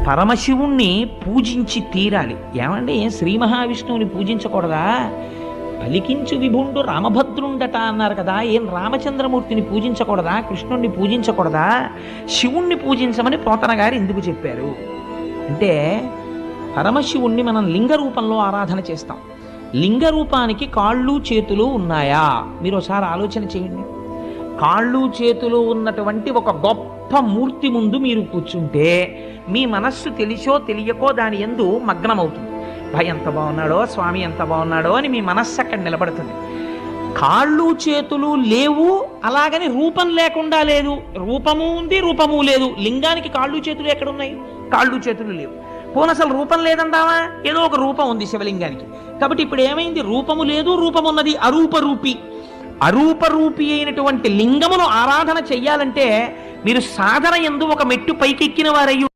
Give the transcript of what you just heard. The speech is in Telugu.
పరమశివుణ్ణి పూజించి తీరాలి. ఏమండి, శ్రీ మహావిష్ణువుని పూజించకూడదా? పలికించు విభుండు రామభద్రుండట అన్నారు కదా, ఏం రామచంద్రమూర్తిని పూజించకూడదా? కృష్ణుణ్ణి పూజించకూడదా? శివుణ్ణి పూజించమని పోతన గారు ఎందుకు చెప్పారు అంటే, పరమశివుణ్ణి మనం లింగ రూపంలో ఆరాధన చేస్తాం. లింగ రూపానికి కాళ్ళు చేతులు ఉన్నాయా? మీరు ఒకసారి ఆలోచన చేయండి. కాళ్ళు చేతులు ఉన్నటువంటి ఒక గొప్ప మూర్తి ముందు మీరు కూర్చుంటే మీ మనస్సు తెలిసో తెలియకో దాని యందు మగ్నమవుతుంది. భయ ఎంత బాగున్నాడో, స్వామి ఎంత బాగున్నాడో అని మీ మనస్సు అక్కడ నిలబడుతుంది. కాళ్ళు చేతులు లేవు, అలాగని రూపం లేకుండా లేదు. రూపము ఉంది, రూపము లేదు. లింగానికి కాళ్ళు చేతులు ఎక్కడున్నాయి? కాళ్ళు చేతులు లేవు. పోనీ అసలు రూపం లేదంటావా? ఏదో ఒక రూపం ఉంది శివలింగానికి. కాబట్టి ఇప్పుడు ఏమైంది? రూపము లేదు, రూపం ఉన్నది. అరూపరూపి. అరూపరూపి అయినటువంటి లింగమును ఆరాధన చెయ్యాలంటే మీరు సాధన యందు ఒక మెట్టు పైకెక్కిన వారయ్యి